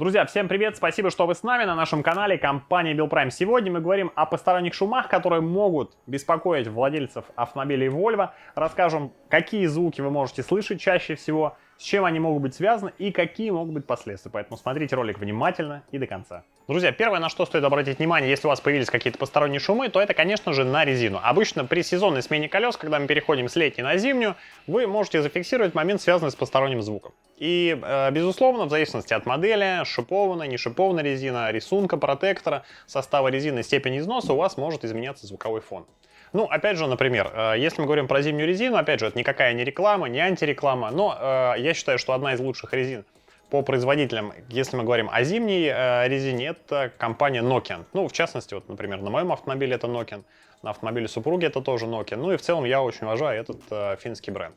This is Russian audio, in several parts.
Друзья, всем привет! Спасибо, что вы с нами на нашем канале компании Billprime. Сегодня мы говорим о посторонних шумах, которые могут беспокоить владельцев автомобилей Volvo. Расскажем, какие звуки вы можете слышать чаще всего, с чем они могут быть связаны и какие могут быть последствия. Поэтому смотрите ролик внимательно и до конца. Друзья, первое, на что стоит обратить внимание, если у вас появились какие-то посторонние шумы, то это, конечно же, на резину. Обычно при сезонной смене колес, когда мы переходим с летней на зимнюю, вы можете зафиксировать момент, связанный с посторонним звуком. И, безусловно, в зависимости от модели, шипованная, не шипованная резина, рисунка протектора, состава резины, степени износа, у вас может изменяться звуковой фон. Ну, опять же, например, если мы говорим про зимнюю резину, опять же, это никакая не реклама, не антиреклама, но я считаю, что одна из лучших резин по производителям, если мы говорим о зимней резине, это компания Nokian. Ну, в частности, вот, например, на моем автомобиле это Nokian, на автомобиле супруги это тоже Nokian. Ну и в целом я очень уважаю этот финский бренд.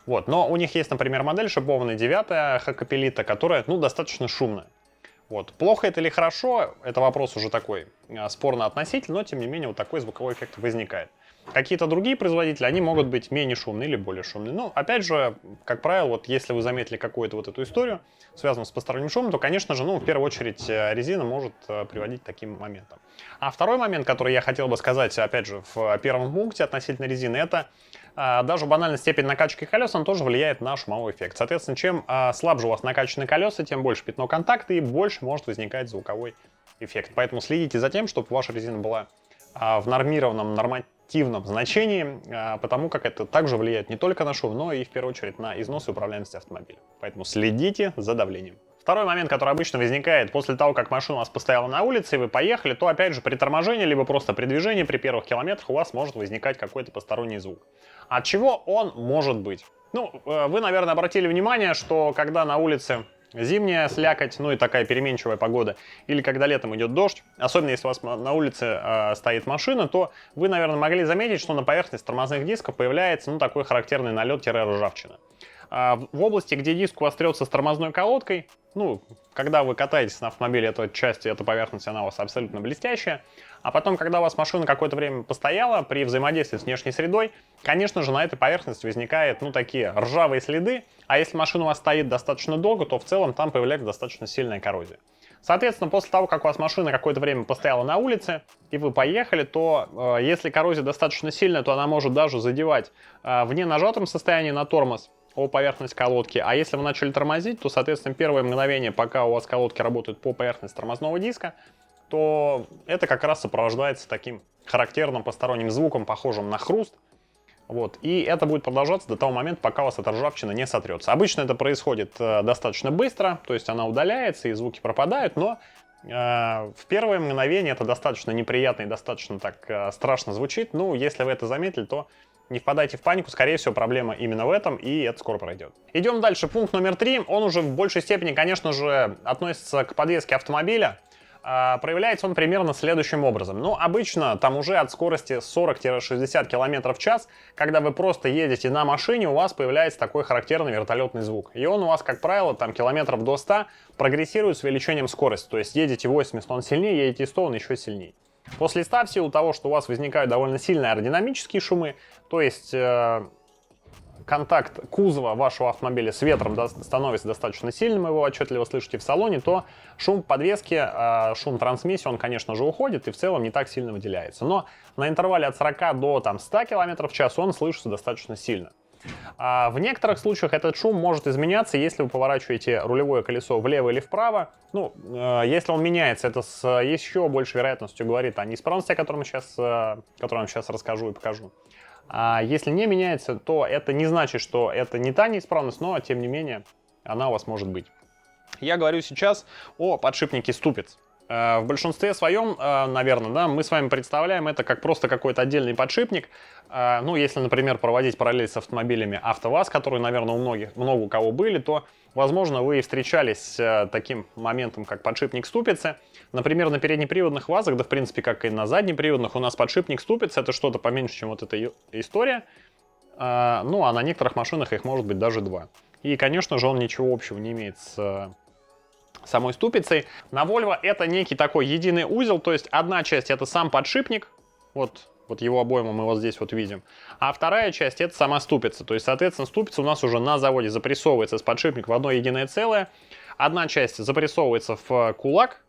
Вот, но у них есть, например, модель шипованная 9 Hakkapeliitta, которая, ну, достаточно шумная. Вот. Плохо это или хорошо, это вопрос уже такой спорно относительный, но тем не менее вот такой звуковой эффект возникает. Какие-то другие производители, они могут быть менее шумные или более шумные. Ну, опять же, как правило, вот если вы заметили какую-то вот эту историю, связанную с посторонним шумом, то, конечно же, ну, в первую очередь, резина может приводить к таким моментам. А второй момент, который я хотел бы сказать, опять же, в первом пункте относительно резины, это даже банальная степень накачки колес, он тоже влияет на шумовой эффект. Соответственно, чем слабже у вас накачаны колеса, тем больше пятно контакта и больше может возникать звуковой эффект. Поэтому следите за тем, чтобы ваша резина была в нормированном, нормативном значении, потому как это также влияет не только на шум, но и в первую очередь на износ и управляемость автомобиля. Поэтому следите за давлением. Второй момент, который обычно возникает после того, как машина у вас постояла на улице и вы поехали, то опять же при торможении, либо просто при движении при первых километрах у вас может возникать какой-то посторонний звук. От чего он может быть? Ну, вы, наверное, обратили внимание, что когда на улице зимняя слякоть, ну и такая переменчивая погода, или когда летом идет дождь, особенно если у вас на улице стоит машина, то вы, наверное, могли заметить, что на поверхности тормозных дисков появляется, ну, такой характерный налет-ржавчина. В области, где диск у вас трется с тормозной колодкой, ну, когда вы катаетесь на автомобиле, эта часть, эта поверхность, она у вас абсолютно блестящая, а потом, когда у вас машина какое-то время постояла, при взаимодействии с внешней средой, конечно же, на этой поверхности возникают, ну, такие ржавые следы, а если машина у вас стоит достаточно долго, то в целом там появляется достаточно сильная коррозия. Соответственно, после того, как у вас машина какое-то время постояла на улице, и вы поехали, то если коррозия достаточно сильная, то она может даже задевать в ненажатом состоянии на тормоз о поверхность колодки, а если вы начали тормозить, то, соответственно, первое мгновение, пока у вас колодки работают по поверхности тормозного диска, то это как раз сопровождается таким характерным посторонним звуком, похожим на хруст. Вот. И это будет продолжаться до того момента, пока у вас эта ржавчина не сотрется. Обычно это происходит достаточно быстро, то есть она удаляется и звуки пропадают, но в первое мгновение это достаточно неприятно и достаточно так страшно звучит. Ну, если вы это заметили, то не впадайте в панику, скорее всего, проблема именно в этом, и это скоро пройдет. Идем дальше. Пункт номер 3, он уже в большей степени, конечно же, относится к подвеске автомобиля. Проявляется он примерно следующим образом. Ну, обычно там уже от скорости 40-60 км в час, когда вы просто едете на машине, у вас появляется такой характерный вертолетный звук. И он у вас, как правило, там километров до 100 прогрессирует с увеличением скорости. То есть едете 80, он сильнее, едете 100, он еще сильнее. После 100, в силу того, что у вас возникают довольно сильные аэродинамические шумы, то есть контакт кузова вашего автомобиля с ветром становится достаточно сильным, вы его отчетливо слышите в салоне, то шум подвески, шум трансмиссии, он, конечно же, уходит и в целом не так сильно выделяется. Но на интервале от 40 до 100 км в час он слышится достаточно сильно. В некоторых случаях этот шум может изменяться, если вы поворачиваете рулевое колесо влево или вправо. Ну, если он меняется, это с еще большей вероятностью говорит о неисправности, о которой я вам сейчас расскажу и покажу. А если не меняется, то это не значит, что это не та неисправность, но тем не менее она у вас может быть. Я говорю сейчас о подшипнике ступиц. В большинстве своем, наверное, да, мы с вами представляем это как просто какой-то отдельный подшипник. Ну, если, например, проводить параллель с автомобилями АвтоВАЗ, которые, наверное, много у кого были, то, возможно, вы и встречались с таким моментом, как подшипник ступицы. Например, на переднеприводных ВАЗах, да, в принципе, как и на заднеприводных, у нас подшипник ступицы — это что-то поменьше, чем вот эта история. Ну, а на некоторых машинах их может быть даже 2. И, конечно же, он ничего общего не имеет с самой ступицей. На Volvo это некий такой единый узел, то есть одна часть — это сам подшипник, вот его обойму мы вот здесь вот видим, а вторая часть — это сама ступица, то есть, соответственно, ступица у нас уже на заводе запрессовывается с подшипник в одно единое целое, Одна часть запрессовывается в кулак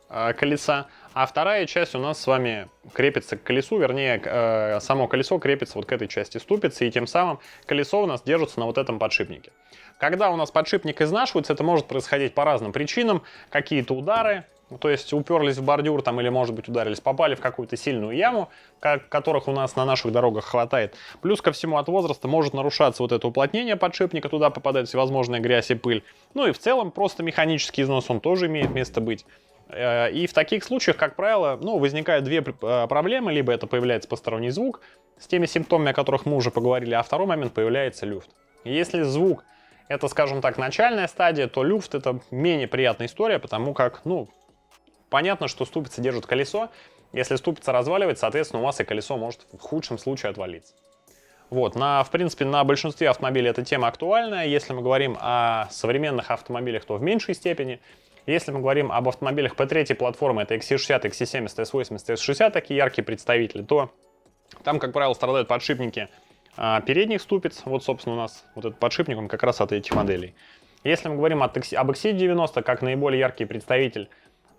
колеса, а вторая часть у нас с вами крепится к колесу, вернее, само колесо крепится вот к этой части ступицы, и тем самым колесо у нас держится на вот этом подшипнике. Когда у нас подшипник изнашивается, это может происходить по разным причинам. Какие-то удары, то есть уперлись в бордюр там, или, может быть, ударились, попали в какую-то сильную яму, которых у нас на наших дорогах хватает. Плюс ко всему от возраста может нарушаться вот это уплотнение подшипника, туда попадает всевозможная грязь и пыль. Ну и в целом просто механический износ, он тоже имеет место быть. И в таких случаях, как правило, возникают две проблемы. Либо это появляется посторонний звук с теми симптомами, о которых мы уже поговорили, а второй момент — появляется люфт. И если звук — это, скажем так, начальная стадия, то люфт — это менее приятная история, потому как, понятно, что ступица держит колесо. Если ступица разваливается, соответственно, у вас и колесо может в худшем случае отвалиться. Вот, в принципе, на большинстве автомобилей эта тема актуальна. Если мы говорим о современных автомобилях, то в меньшей степени. Если мы говорим об автомобилях P3 платформы, это XC60, XC70, S80, S60, такие яркие представители, то там, как правило, страдают подшипники передних ступиц. Вот, собственно, у нас вот этот подшипник, он как раз от этих моделей. Если мы говорим об XC90, как наиболее яркий представитель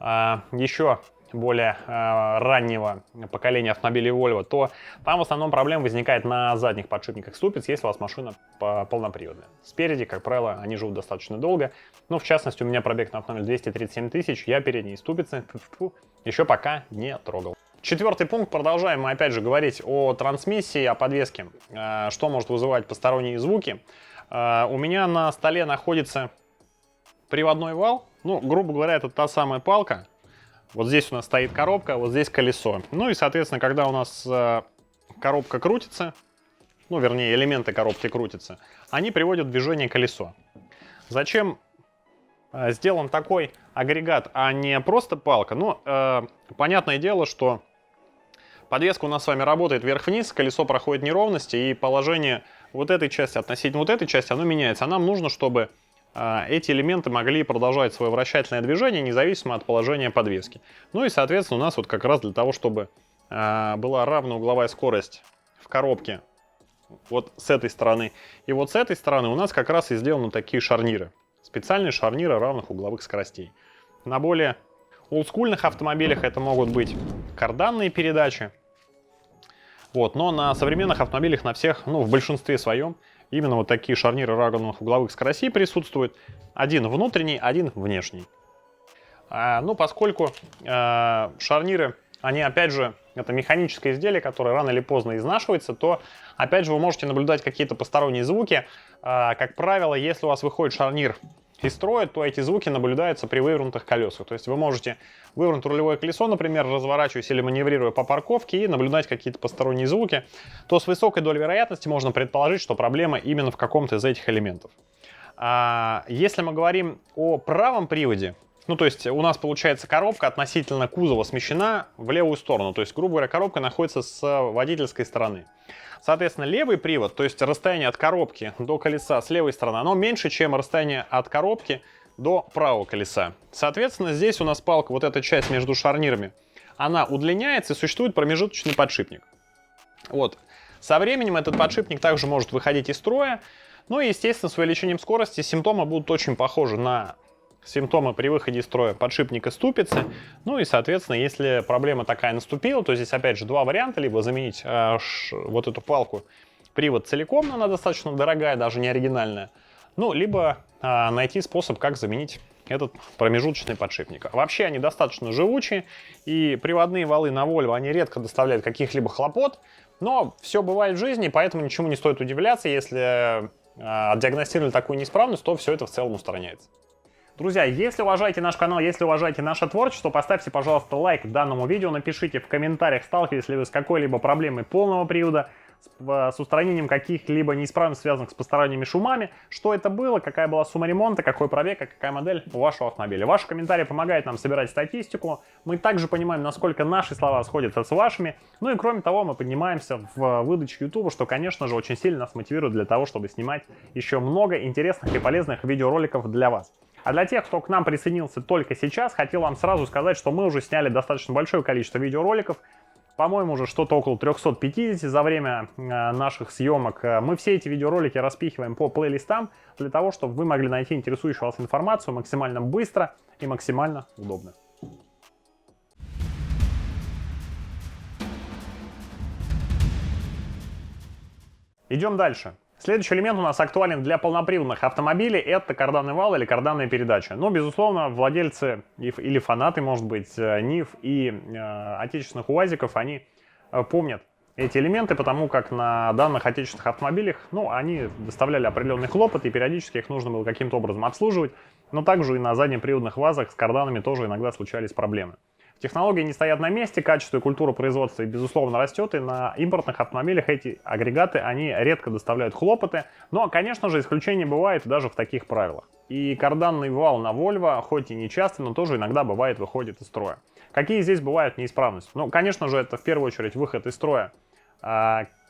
еще более раннего поколения автомобилей Volvo, то там в основном проблема возникает на задних подшипниках ступиц, если у вас машина полноприводная. Спереди, как правило, они живут достаточно долго. Но в частности, у меня пробег на автомобиле 237 тысяч, я передние ступицы еще пока не трогал. Четвертый пункт. Продолжаем мы опять же говорить о трансмиссии, о подвеске, что может вызывать посторонние звуки. У меня на столе находится приводной вал. Грубо говоря, это та самая палка. Вот здесь у нас стоит коробка, вот здесь колесо. И, соответственно, когда у нас коробка крутится, вернее, элементы коробки крутятся, они приводят в движение колесо. Зачем сделан такой агрегат, а не просто палка? Понятное дело, что подвеска у нас с вами работает вверх-вниз, колесо проходит неровности, и положение вот этой части относительно вот этой части, оно меняется. А нам нужно, чтобы эти элементы могли продолжать свое вращательное движение независимо от положения подвески. И, соответственно, у нас вот как раз для того, чтобы была равная угловая скорость в коробке вот с этой стороны и вот с этой стороны, у нас как раз и сделаны такие шарниры. Специальные шарниры равных угловых скоростей. На более олдскульных автомобилях это могут быть карданные передачи. Но на современных автомобилях на всех, в большинстве своем, именно вот такие шарниры равных угловых скоростей присутствуют. Один внутренний, один внешний. Поскольку шарниры, они опять же, это механическое изделие, которое рано или поздно изнашивается, то опять же вы можете наблюдать какие-то посторонние звуки. Как правило, если у вас выходит шарнир из строя, то эти звуки наблюдаются при вывернутых колесах. То есть вы можете вывернуть рулевое колесо, например, разворачиваясь или маневрируя по парковке, и наблюдать какие-то посторонние звуки, то с высокой долей вероятности можно предположить, что проблема именно в каком-то из этих элементов. Если мы говорим о правом приводе, то есть у нас получается коробка относительно кузова смещена в левую сторону. То есть, грубо говоря, коробка находится с водительской стороны. Соответственно, левый привод, то есть расстояние от коробки до колеса с левой стороны, оно меньше, чем расстояние от коробки до правого колеса. Соответственно, здесь у нас палка, вот эта часть между шарнирами, она удлиняется, и существует промежуточный подшипник. Со временем этот подшипник также может выходить из строя. И, естественно, с увеличением скорости симптомы будут очень похожи на симптомы при выходе из строя подшипника ступицы. И, соответственно, если проблема такая наступила, то здесь опять же два варианта. Либо заменить вот эту палку, привод целиком, но она достаточно дорогая, даже не оригинальная. Либо найти способ, как заменить этот промежуточный подшипник. Вообще они достаточно живучие, и приводные валы на Volvo, они редко доставляют каких-либо хлопот. Но все бывает в жизни, поэтому ничему не стоит удивляться. Если диагностировали такую неисправность, то все это в целом устраняется. Друзья, если уважаете наш канал, если уважаете наше творчество, поставьте, пожалуйста, лайк данному видео, напишите в комментариях, сталкивались ли вы с какой-либо проблемой полного привода, с устранением каких-либо неисправностей, связанных с посторонними шумами, что это было, какая была сумма ремонта, какой пробег, какая модель у вашего автомобиля. Ваши комментарии помогают нам собирать статистику, мы также понимаем, насколько наши слова сходятся с вашими, и кроме того, мы поднимаемся в выдаче YouTube, что, конечно же, очень сильно нас мотивирует для того, чтобы снимать еще много интересных и полезных видеороликов для вас. А для тех, кто к нам присоединился только сейчас, хотел вам сразу сказать, что мы уже сняли достаточно большое количество видеороликов по-моему, уже что-то около 350 за время наших съемок. Мы все эти видеоролики распихиваем по плейлистам для того, чтобы вы могли найти интересующую вас информацию максимально быстро и максимально удобно. Идем дальше. Следующий элемент у нас актуален для полноприводных автомобилей. Это карданный вал или карданная передача. Но, безусловно, владельцы или фанаты, может быть, НИФ и отечественных УАЗиков, они помнят эти элементы, потому как на данных отечественных автомобилях, они доставляли определенный хлопот, и периодически их нужно было каким-то образом обслуживать. Но также и на заднеприводных ВАЗах с карданами тоже иногда случались проблемы. Технологии не стоят на месте, качество и культура производства, безусловно, растет, и на импортных автомобилях эти агрегаты, они редко доставляют хлопоты, но, конечно же, исключения бывают даже в таких правилах. И карданный вал на Volvo, хоть и не часто, но тоже иногда бывает выходит из строя. Какие здесь бывают неисправности? Конечно же, это в первую очередь выход из строя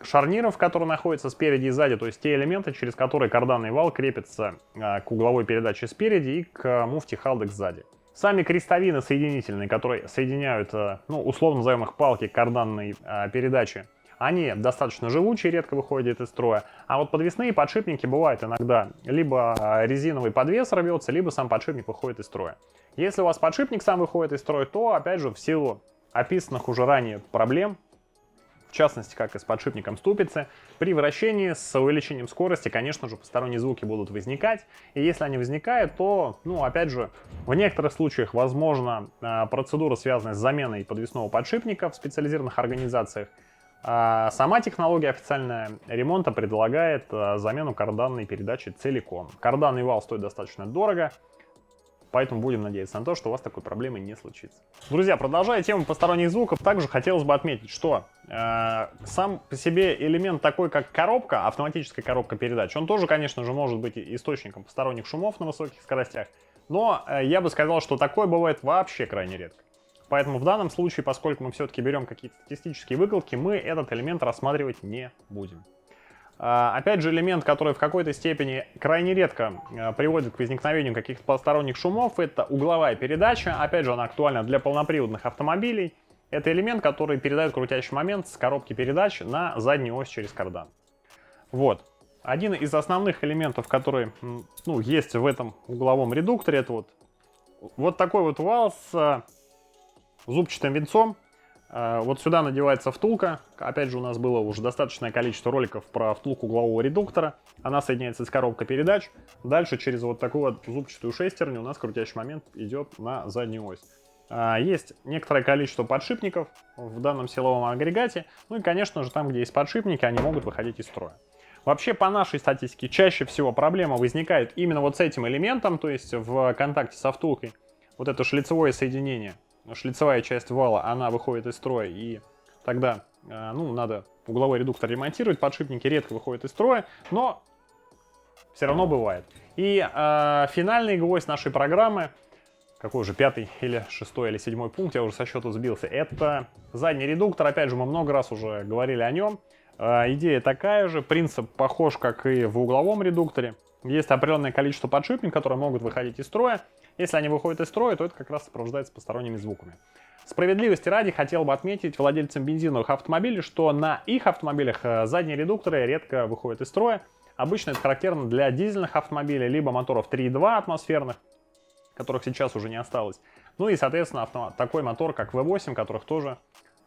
шарниров, которые находятся спереди и сзади, то есть те элементы, через которые карданный вал крепится к угловой передаче спереди и к муфте Халдекс сзади. Сами крестовины соединительные, которые соединяют, условно назовем их палки карданной передачи, они достаточно живучие, редко выходят из строя. А вот подвесные подшипники бывают иногда либо резиновый подвес рвется, либо сам подшипник выходит из строя. Если у вас подшипник сам выходит из строя, то, опять же, в силу описанных уже ранее проблем, в частности, как и с подшипником ступицы, при вращении с увеличением скорости, конечно же, посторонние звуки будут возникать. И если они возникают, то, опять же, в некоторых случаях возможна процедура, связанная с заменой подвесного подшипника в специализированных организациях. Сама технология официальная ремонта предлагает замену карданной передачи целиком. Карданный вал стоит достаточно дорого. Поэтому будем надеяться на то, что у вас такой проблемы не случится. Друзья, продолжая тему посторонних звуков, также хотелось бы отметить, что сам по себе элемент такой, как коробка, автоматическая коробка передач, он тоже, конечно же, может быть источником посторонних шумов на высоких скоростях, но я бы сказал, что такое бывает вообще крайне редко. Поэтому в данном случае, поскольку мы все-таки берем какие-то статистические выкладки, мы этот элемент рассматривать не будем. Опять же, элемент, который в какой-то степени крайне редко приводит к возникновению каких-то посторонних шумов, это угловая передача. Опять же, она актуальна для полноприводных автомобилей. Это элемент, который передает крутящий момент с коробки передач на заднюю ось через кардан. Вот. Один из основных элементов, который есть в этом угловом редукторе, это вот такой вот вал с зубчатым винцом. Вот сюда надевается втулка. Опять же, у нас было уже достаточное количество роликов про втулку углового редуктора. Она соединяется с коробкой передач. Дальше через вот такую вот зубчатую шестерню у нас крутящий момент идет на заднюю ось. Есть некоторое количество подшипников в данном силовом агрегате. Ну и, конечно же, там, где есть подшипники, они могут выходить из строя. Вообще, по нашей статистике, чаще всего проблема возникает именно вот с этим элементом, то есть в контакте со втулкой. Вот это шлицевое соединение. Шлицевая часть вала, она выходит из строя, и тогда надо угловой редуктор ремонтировать. Подшипники редко выходят из строя, но все равно бывает. И финальный гвоздь нашей программы, какой уже 5-й или 6-й или 7-й пункт, я уже со счету сбился, это задний редуктор. Опять же, мы много раз уже говорили о нем. Идея такая же, принцип похож, как и в угловом редукторе. Есть определенное количество подшипников, которые могут выходить из строя. Если они выходят из строя, то это как раз сопровождается посторонними звуками. Справедливости ради хотел бы отметить владельцам бензиновых автомобилей, что на их автомобилях задние редукторы редко выходят из строя. Обычно это характерно для дизельных автомобилей, либо моторов 3.2 атмосферных, которых сейчас уже не осталось. Ну и, соответственно, такой мотор, как V8, которых тоже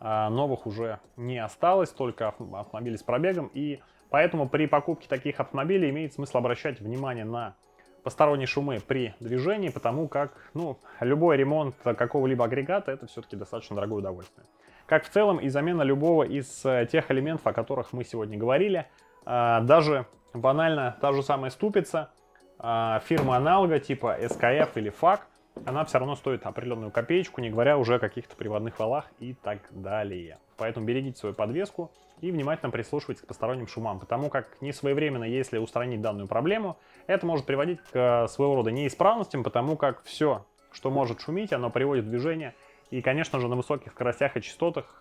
новых уже не осталось, только автомобили с пробегом. И поэтому при покупке таких автомобилей имеет смысл обращать внимание на посторонние шумы при движении, потому как любой ремонт какого-либо агрегата это все-таки достаточно дорогое удовольствие. Как в целом и замена любого из тех элементов, о которых мы сегодня говорили, даже банально та же самая ступица фирмы аналога типа SKF или FAC, она все равно стоит определенную копеечку, не говоря уже о каких-то приводных валах и так далее. Поэтому берегите свою подвеску и внимательно прислушивайтесь к посторонним шумам, потому как несвоевременно, если устранить данную проблему, это может приводить к своего рода неисправностям, потому как все, что может шуметь, оно приводит в движение. И, конечно же, на высоких скоростях и частотах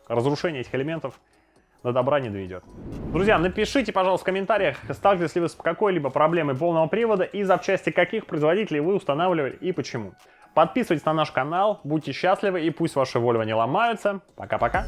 разрушение этих элементов до добра не доведет. Друзья, напишите, пожалуйста, в комментариях, сталкивались ли вы с какой-либо проблемой полного привода и запчасти каких производителей вы устанавливали и почему. Подписывайтесь на наш канал, будьте счастливы и пусть ваши Volvo не ломаются. Пока-пока.